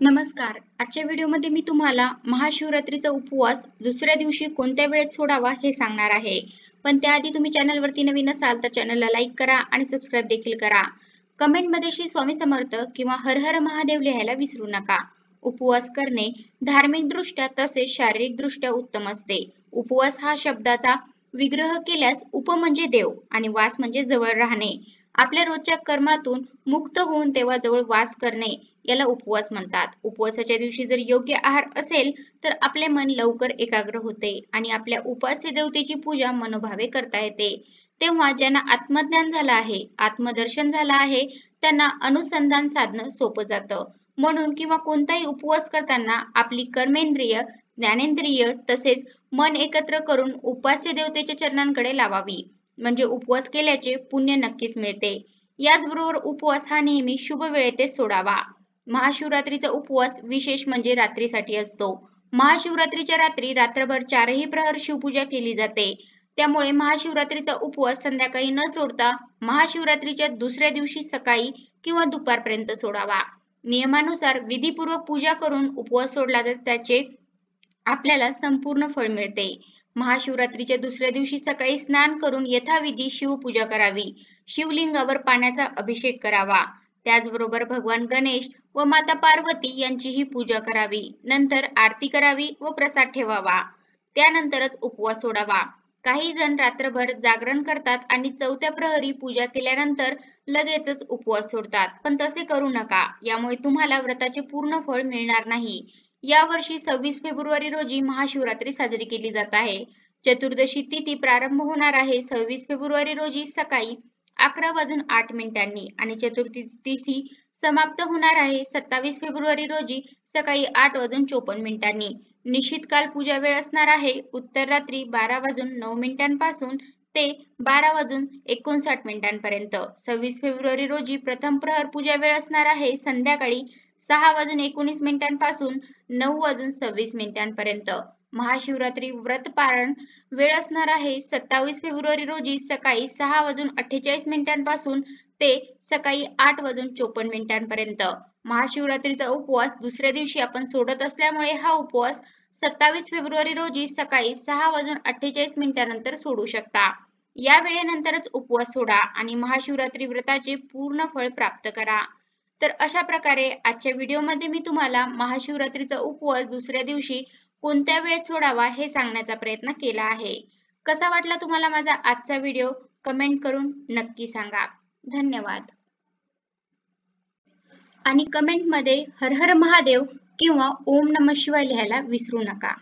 नमस्कार. आजच्या व्हिडिओमध्ये मी तुम्हाला महाशिवरात्रीचा उपवास दुसऱ्या दिवशी कोणत्या वेळेत सोडावा हे सांगणार आहे. पण त्याआधी तुम्ही चॅनलवरती नवीन असाल तर चॅनलला लाईक करा आणि सबस्क्राईब देखील करा. कमेंटमध्ये श्री स्वामी समर्थ किंवा हर हर महादेव लिहायला विसरू नका. उपवास करणे धार्मिकदृष्ट्या तसेच शारीरिकदृष्ट्या उत्तम असते. उपवास हा शब्दाचा विग्रह केल्यास उप म्हणजे देव आणि वास म्हणजे जवळ राहणे. आपल्या रोजच्या कर्मातून मुक्त होऊन देवाजवळ वास करणे याला उपवास म्हणतात. उपवासाच्या दिवशी जर योग्य आहार असेल तर आपले मन लवकर एकाग्र होते आणि आपल्या उपास्य देवतेची पूजा मनोभावे करता येते. तेव्हा ज्यांना आत्मज्ञान झालं आहे, आत्मदर्शन झालं आहे, त्यांना अनुसंधान साधणं सोपं जातं. म्हणून किंवा कोणताही उपवास करताना आपली कर्मेंद्रिय, ज्ञानेंद्रिय तसेच मन एकत्र करून उपास्य देवतेच्या चरणांकडे लावावी. म्हणजे उपवास केल्याचे पुण्य नक्कीच मिळते. याचबरोबर उपवास हा नेहमी शुभ वेळेतच सोडावा. महाशिवरात्रीचा उपवास विशेष म्हणजे रात्रीसाठी असतो. महाशिवरात्रीच्या रात्री रात्रभर चारही प्रहर शिवपूजा केली जाते. त्यामुळे महाशिवरात्रीचा उपवास संध्याकाळी न सोडता महाशिवरात्रीच्या दुसऱ्या दिवशी सकाळी किंवा दुपारपर्यंत सोडावा. नियमानुसार विधीपूर्वक पूजा करून उपवास सोडला तर त्याचे आपल्याला संपूर्ण फळ मिळते. महाशिवरात्रीच्या दुसऱ्या दिवशी सकाळी स्नान करून यथाविधी शिवपूजा करावी. शिवलिंगावर पाण्याचा अभिषेक करावा. त्याचबरोबर भगवान गणेश व माता पार्वती यांचीही पूजा करावी. नंतर आरती करावी व प्रसाद ठेवावा. त्यानंतरच उपवास सोडावा. काही जण रात्रभर जागरण करतात आणि चौथ्या प्रहरी पूजा केल्यानंतर लगेचच उपवास सोडतात. पण तसे करू नका. यामुळे तुम्हाला व्रताचे पूर्ण फळ मिळणार नाही. यावर्षी 26 फेब्रुवारी रोजी महाशिवरात्री साजरी केली जात आहे. चतुर्दशी तिथी प्रारंभ होणार आहे 26 फेब्रुवारी रोजी सकाळी 11:08 आणि चतुर्थी तिथी समाप्त होणार आहे 27 फेब्रुवारी रोजी सकाळी 8:54. निश्चित काल पूजा वेळ असणार आहे उत्तर रात्री 12:09 पासून ते 12:59 पर्यंत. 26 फेब्रुवारी रोजी प्रथम प्रहर पूजा वेळ असणार आहे संध्याकाळी 6:19 पासून 9:26 पर्यंत. महाशिवरात्री व्रत पारण वेळ असणार आहे 27 फेब्रुवारी रोजी सकाळी 6:48 पासून ते सकाळी 8:54 पर्यंत. महाशिवरात्रीचा उपवास दुसऱ्या दिवशी आपण सोडत असल्यामुळे हा उपवास 27 फेब्रुवारी रोजी सकाळी 6:48 नंतर सोडू शकता. या वेळेनंतरच उपवास सोडा आणि महाशिवरात्री व्रताचे पूर्ण फळ प्राप्त करा. तर अशा प्रकारे आजच्या व्हिडिओमध्ये मी तुम्हाला महाशिवरात्रीचा उपवास दुसऱ्या दिवशी कोणत्या वेळेत सोडावा हे सांगण्याचा प्रयत्न केला आहे. कसा वाटला तुम्हाला माझा आजचा व्हिडिओ कमेंट करून नक्की सांगा. धन्यवाद. आणि कमेंटमध्ये हर हर महादेव किंवा ओम नमः शिवाय लिहायला विसरू नका.